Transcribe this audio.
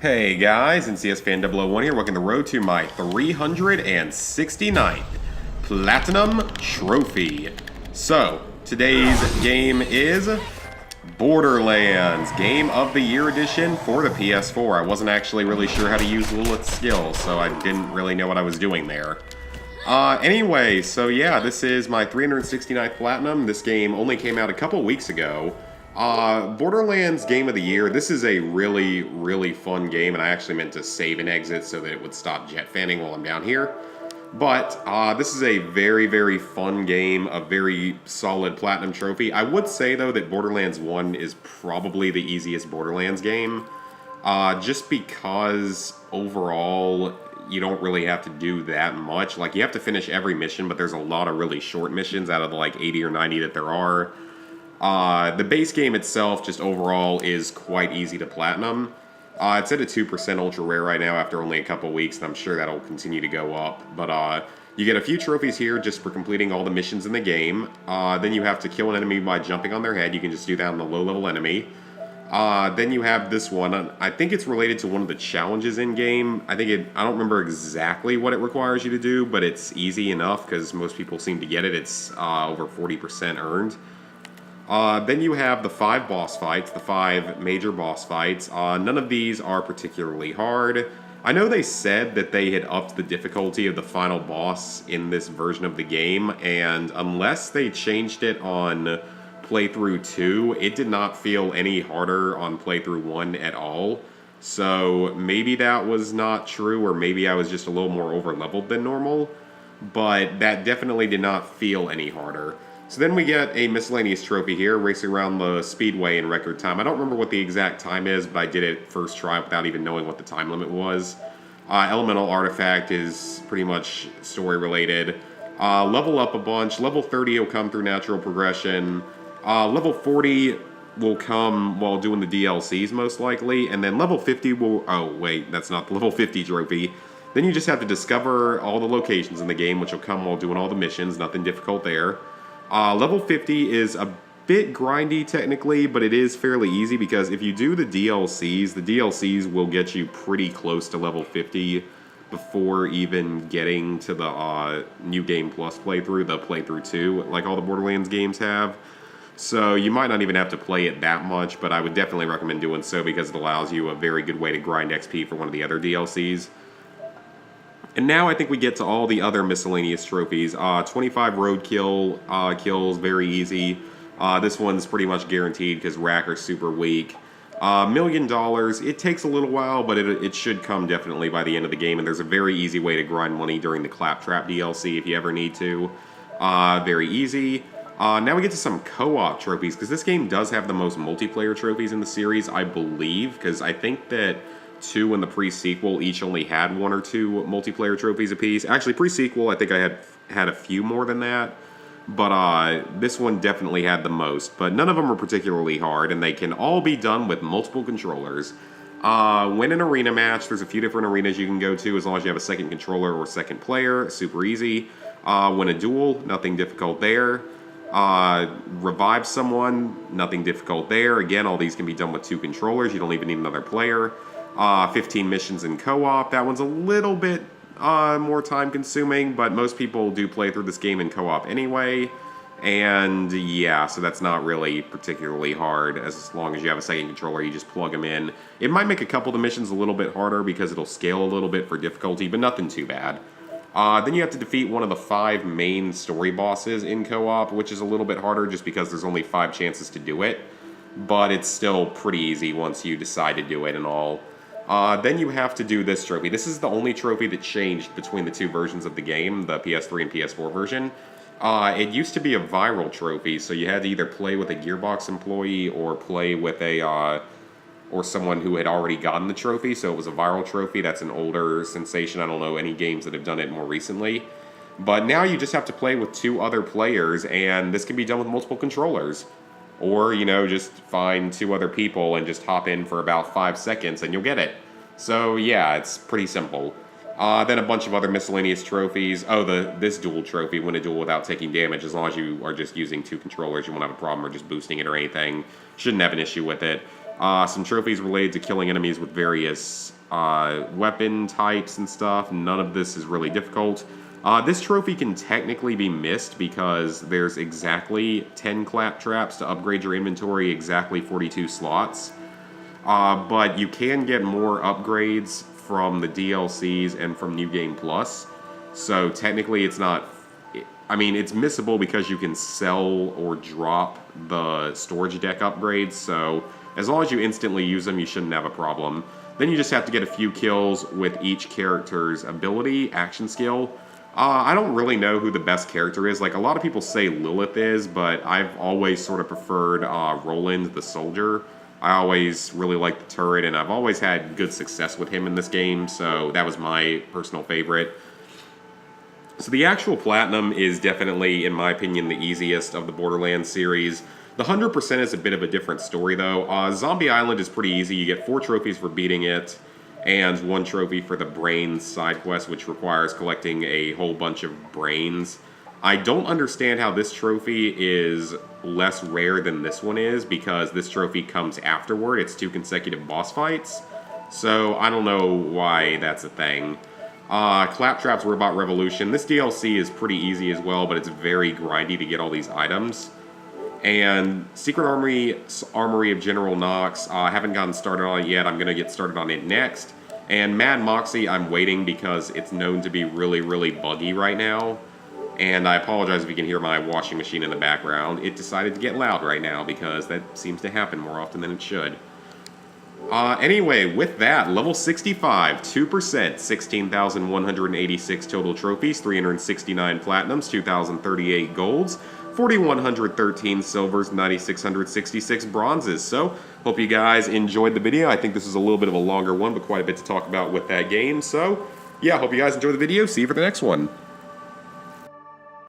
Hey guys, NCS Fan 001 here, walking the road to my 369th Platinum Trophy. So, today's game is Borderlands Game of the Year Edition for the PS4. I wasn't actually really sure how to use Lilith's skills, so I didn't really know what I was doing there. Anyway, so yeah, this is my 369th Platinum. This game only came out a couple weeks ago. Borderlands Game of the Year, this is a really, really fun game, and I actually meant to save and exit so that it would stop jet fanning while I'm down here. But, this is a very, very fun game, a very solid Platinum Trophy. I would say, though, that Borderlands 1 is probably the easiest Borderlands game, just because, overall, you don't really have to do that much. Like, you have to finish every mission, but there's a lot of really short missions out of the, like, 80 or 90 that there are. The base game itself, just overall, is quite easy to platinum. It's at a 2% ultra rare right now after only a couple weeks, and I'm sure that'll continue to go up. But you get a few trophies here just for completing all the missions in the game. Then you have to kill an enemy by jumping on their head. You can just do that on a low-level enemy. Then you have this one. I think it's related to one of the challenges in-game. I don't remember exactly what it requires you to do, but it's easy enough because most people seem to get it. It's over 40% earned. Then you have the 5 boss fights, the 5 major boss fights. None of these are particularly hard. I know they said that they had upped the difficulty of the final boss in this version of the game, and unless they changed it on playthrough 2, it did not feel any harder on playthrough 1 at all. So maybe that was not true, or maybe I was just a little more over-leveled than normal, but that definitely did not feel any harder. So then we get a miscellaneous trophy here, racing around the speedway in record time. I don't remember what the exact time is, but I did it first try without even knowing what the time limit was. Elemental Artifact is pretty much story related. Level up a bunch. Level 30 will come through natural progression. Level 40 will come while doing the DLCs most likely. And then level 50 will... Oh, wait, that's not the level 50 trophy. Then you just have to discover all the locations in the game, which will come while doing all the missions. Nothing difficult there. Level 50 is a bit grindy technically, but it is fairly easy because if you do the DLCs will get you pretty close to level 50 before even getting to the New Game Plus playthrough, the playthrough 2, like all the Borderlands games have. So you might not even have to play it that much, but I would definitely recommend doing so because it allows you a very good way to grind XP for one of the other DLCs. And now I think we get to all the other miscellaneous trophies. 25 roadkill kills, very easy. This one's pretty much guaranteed because Rack are super weak. $1 million, it takes a little while, but it should come definitely by the end of the game. And there's a very easy way to grind money during the Claptrap DLC if you ever need to. Very easy. Now we get to some co-op trophies, because this game does have the most multiplayer trophies in the series, I believe, because I think that 2 and the pre-sequel each only had 1 or 2 multiplayer trophies apiece. Actually, pre-sequel, I think I had a few more than that, but this one definitely had the most. But none of them are particularly hard, and they can all be done with multiple controllers. Win an arena match, there's a few different arenas you can go to as long as you have a second controller or second player, super easy. Win a duel, nothing difficult there. Revive someone, nothing difficult there. Again, all these can be done with 2 controllers, you don't even need another player. 15 missions in co-op. That one's a little bit more time-consuming, but most people do play through this game in co-op anyway. And yeah, so that's not really particularly hard. As long as you have a second controller, you just plug them in. It might make a couple of the missions a little bit harder because it'll scale a little bit for difficulty, but nothing too bad. Then you have to defeat one of the 5 main story bosses in co-op, which is a little bit harder just because there's only 5 chances to do it. But it's still pretty easy once you decide to do it and all. Then you have to do this trophy. This is the only trophy that changed between the 2 versions of the game, the PS3 and PS4 version. It used to be a viral trophy, so you had to either play with a Gearbox employee or play with or someone who had already gotten the trophy, so it was a viral trophy. That's an older sensation. I don't know any games that have done it more recently. But now you just have to play with 2 other players, and this can be done with multiple controllers. Or, just find 2 other people and just hop in for about 5 seconds and you'll get it. So, yeah, it's pretty simple. Then a bunch of other miscellaneous trophies. Oh, this duel trophy, win a duel without taking damage. As long as you are just using 2 controllers, you won't have a problem or just boosting it or anything. Shouldn't have an issue with it. Some trophies related to killing enemies with various weapon types and stuff. None of this is really difficult. This trophy can technically be missed because there's exactly 10 clap traps to upgrade your inventory, exactly 42 slots. But you can get more upgrades from the DLCs and from New Game Plus. So technically it's not... I mean, it's missable because you can sell or drop the storage deck upgrades, so as long as you instantly use them, you shouldn't have a problem. Then you just have to get a few kills with each character's ability, action skill. I don't really know who the best character is. Like, a lot of people say Lilith is, but I've always sort of preferred Roland the Soldier. I always really liked the turret, and I've always had good success with him in this game, so that was my personal favorite. So the actual Platinum is definitely, in my opinion, the easiest of the Borderlands series. The 100% is a bit of a different story, though. Zombie Island is pretty easy. You get 4 trophies for beating it, and 1 trophy for the Brains side quest, which requires collecting a whole bunch of brains. I don't understand how this trophy is less rare than this one is, because this trophy comes afterward. It's 2 consecutive boss fights, so I don't know why that's a thing. Claptrap's Robot Revolution. This DLC is pretty easy as well, but it's very grindy to get all these items. And Secret Armory of General Knox, I haven't gotten started on it yet. I'm going to get started on it next. And Mad Moxie, I'm waiting because it's known to be really, really buggy right now. And I apologize if you can hear my washing machine in the background. It decided to get loud right now because that seems to happen more often than it should. Anyway, with that, level 65, 2%, 16,186 total trophies, 369 platinums, 2,038 golds, 4,113 silvers, 9,666 bronzes. So, hope you guys enjoyed the video. I think this is a little bit of a longer one, but quite a bit to talk about with that game. So, yeah, hope you guys enjoyed the video. See you for the next one.